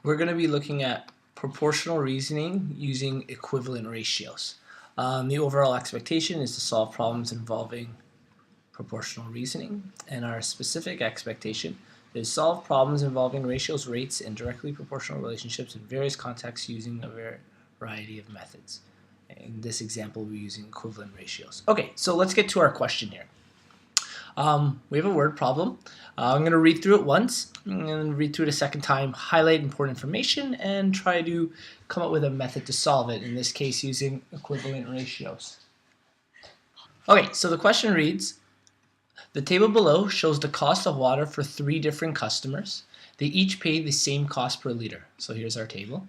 we're going to be looking at proportional reasoning using equivalent ratios. The overall expectation is to solve problems involving proportional reasoning, and our specific expectation is solve problems involving ratios, rates, and directly proportional relationships in various contexts using a variety of methods. In this example, we're using equivalent ratios. Okay, so let's get to our question here. We have a word problem. I'm going to read through it once and then read through it a second time, highlight important information, and try to come up with a method to solve it, in this case using equivalent ratios. Okay, so the question reads, the table below shows the cost of water for 3 different customers. They each pay the same cost per liter. So here's our table.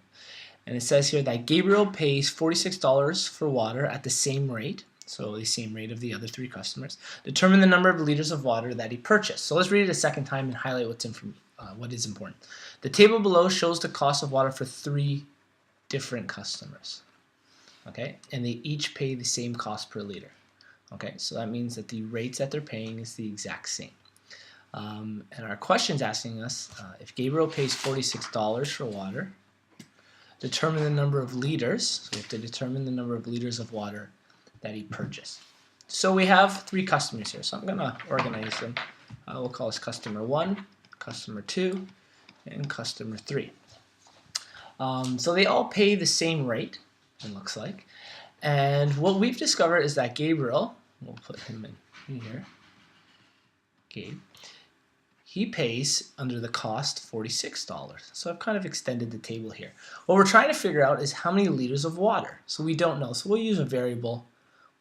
And it says here that Gabriel pays $46 for water at the same rate, so the same rate of the other 3 customers. Determine the number of liters of water that he purchased. So let's read it a second time and highlight what is important. The table below shows the cost of water for 3 different customers. Okay, and they each pay the same cost per liter. Okay, so that means that the rates that they're paying is the exact same. And our question is asking us if Gabriel pays $46 for water, determine the number of liters. So we have to determine the number of liters of water that he purchased. So we have 3 customers here. So I'm going to organize them. We'll call this customer 1, customer 2, and customer 3. So they all pay the same rate, it looks like. And what we've discovered is that Gabriel, we'll put him in here, Gabe, he pays under the cost $46. So I've kind of extended the table here. What we're trying to figure out is how many liters of water. So we don't know. So we'll use a variable,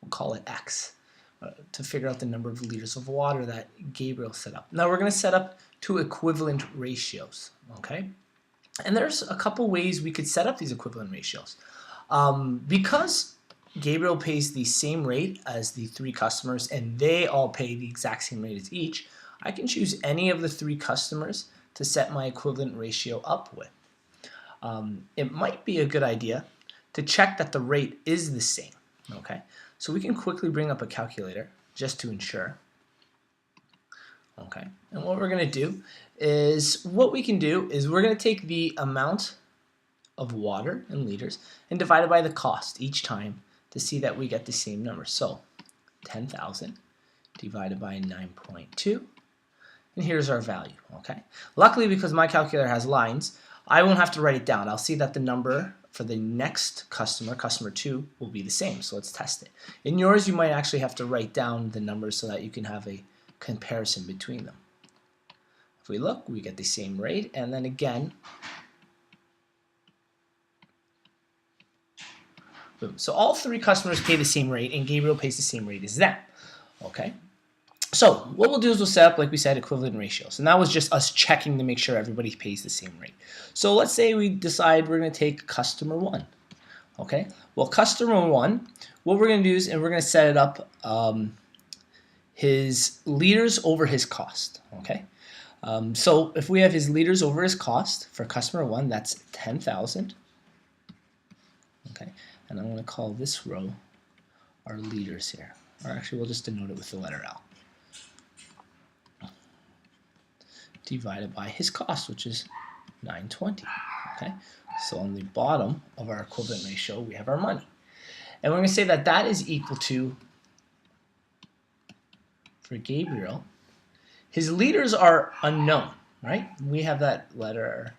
we'll call it x, to figure out the number of liters of water that Gabriel set up. Now we're going to set up 2 equivalent ratios, okay? And there's a couple ways we could set up these equivalent ratios. Because Gabriel pays the same rate as the 3 customers and they all pay the exact same rate as each, I can choose any of the 3 customers to set my equivalent ratio up with. It might be a good idea to check that the rate is the same. Okay, so we can quickly bring up a calculator just to ensure. Okay, and what we're going to do is we're going to take the amount of water in liters and divide it by the cost each time to see that we get the same number. So 10,000 divided by 9.2, and here's our value. Okay. Luckily, because my calculator has lines, I won't have to write it down. I'll see that the number for the next customer, customer 2, will be the same. So let's test it. In yours, you might actually have to write down the numbers so that you can have a comparison between them. If we look, we get the same rate, and then again, boom. So all 3 customers pay the same rate, and Gabriel pays the same rate as them. Okay. So what we'll do is we'll set up, like we said, equivalent ratios. And that was just us checking to make sure everybody pays the same rate. So let's say we decide we're going to take customer 1. Okay. Well, customer 1, what we're going to do is, and we're going to set it up his liters over his cost. Okay. So if we have his liters over his cost for customer 1, that's 10,000. Okay. And I'm going to call this row our liters here. Or actually, we'll just denote it with the letter L. Divided by his cost, which is 920. Okay. So on the bottom of our equivalent ratio, we have our money. And we're going to say that that is equal to, for Gabriel, his liters are unknown, right? We have that letter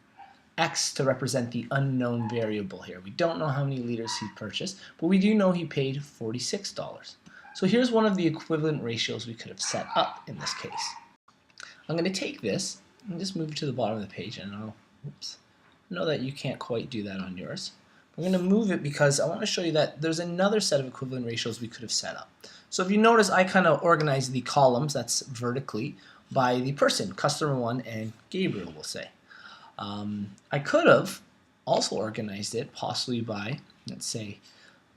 X to represent the unknown variable here. We don't know how many liters he purchased, but we do know he paid $46. So here's one of the equivalent ratios we could have set up in this case. I'm going to take this and just move it to the bottom of the page, and I'll know that you can't quite do that on yours. I'm going to move it because I want to show you that there's another set of equivalent ratios we could have set up. So if you notice, I kind of organized the columns, that's vertically, by the person, customer 1 and Gabriel, we'll say. I could have also organized it possibly by, let's say,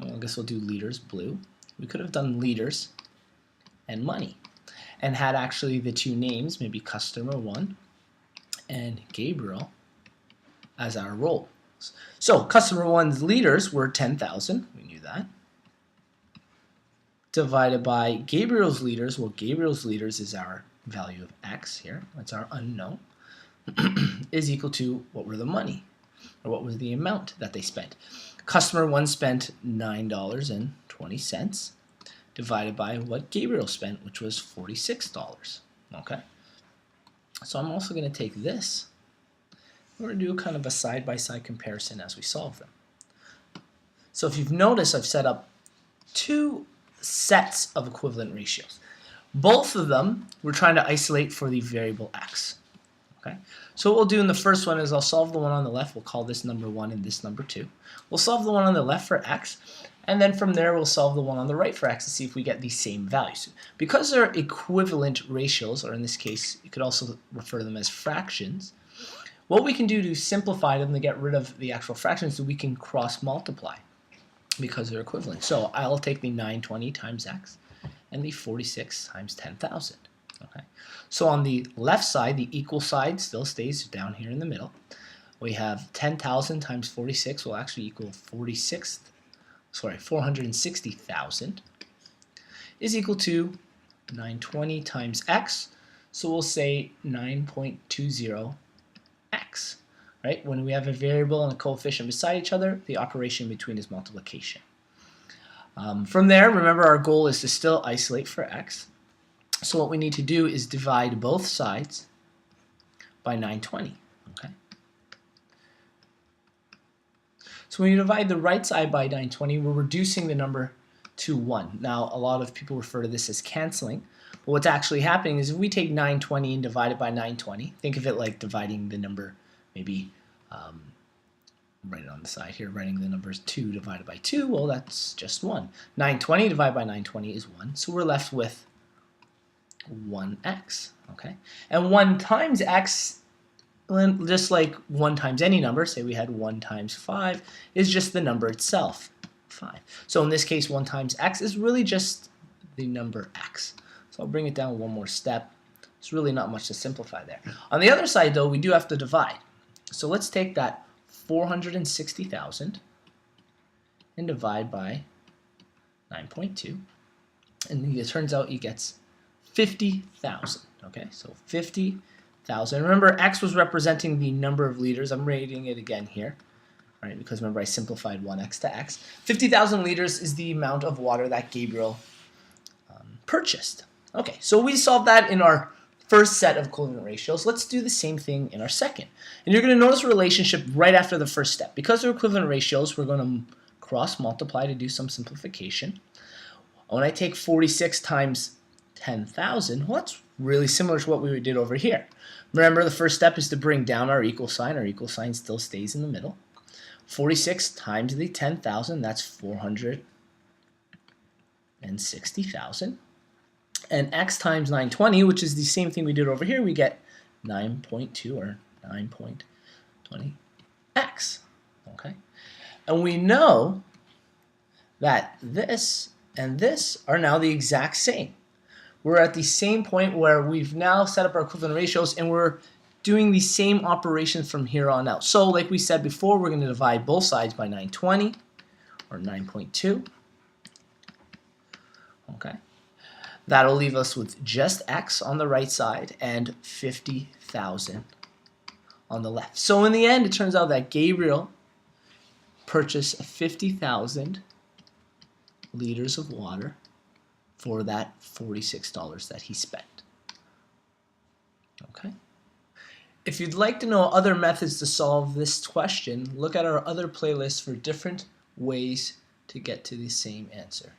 well, I guess we'll do liters, blue. We could have done liters and money and had actually the 2 names, maybe customer 1 and Gabriel, as our roles. So customer 1's liters were 10,000, we knew that, divided by Gabriel's liters. Well, Gabriel's liters is our value of X here, that's our unknown, is equal to, what were the money? or what was the amount that they spent. Customer 1 spent $9.20 divided by what Gabriel spent, which was $46. Okay, so I'm also going to take this. We're going to do kind of a side-by-side comparison as we solve them. So if you've noticed, I've set up two sets of equivalent ratios. Both of them we're trying to isolate for the variable x. Okay, so what we'll do in the first one is I'll solve the one on the left. We'll call this number 1 and this number 2. We'll solve the one on the left for x, and then from there we'll solve the one on the right for x to see if we get these same values. Because they're equivalent ratios, or in this case you could also refer to them as fractions, what we can do to simplify them to get rid of the actual fractions is we can cross multiply because they're equivalent. So I'll take the 920 times x and the 46 times 10,000. Okay. So on the left side, the equal side still stays down here in the middle. We have 10,000 times 46 will actually equal 460,000 is equal to 920 times x. So we'll say 9.20 x. Right? When we have a variable and a coefficient beside each other, the operation between is multiplication. From there, remember our goal is to still isolate for x. So what we need to do is divide both sides by 920. Okay. So when you divide the right side by 920, we're reducing the number to 1. Now, a lot of people refer to this as canceling. But what's actually happening is if we take 920 and divide it by 920, think of it like dividing the number, maybe write it on the side here, writing the numbers 2 divided by 2, well, that's just 1. 920 divided by 920 is 1, so we're left with 1x, okay? And 1 times x, just like 1 times any number, say we had 1 times 5, is just the number itself, 5. So in this case, 1 times x is really just the number x. So I'll bring it down one more step. There's really not much to simplify there. On the other side, though, we do have to divide. So let's take that 460,000 and divide by 9.2, and it turns out it gets 50,000. Okay, so 50,000. Remember, x was representing the number of liters. I'm writing it again here, right? Because remember, I simplified 1x to x. 50,000 liters is the amount of water that Gabriel purchased. Okay, so we solved that in our first set of equivalent ratios. Let's do the same thing in our second. And you're going to notice a relationship right after the first step. Because they're equivalent ratios, we're going to cross multiply to do some simplification. When I take 46 times 10,000, well, that's really similar to what we did over here. Remember, the first step is to bring down our equal sign. Our equal sign still stays in the middle. 46 times the 10,000, that's 460,000. And x times 920, which is the same thing we did over here, we get 9.2 or 9.20x. Okay? And we know that this and this are now the exact same. We're at the same point where we've now set up our equivalent ratios and we're doing the same operations from here on out. So like we said before, we're going to divide both sides by 920 or 9.2. Okay. That'll leave us with just x on the right side and 50,000 on the left. So in the end, it turns out that Gabriel purchased 50,000 liters of water for that $46 that he spent. Okay. If you'd like to know other methods to solve this question, look at our other playlists for different ways to get to the same answer.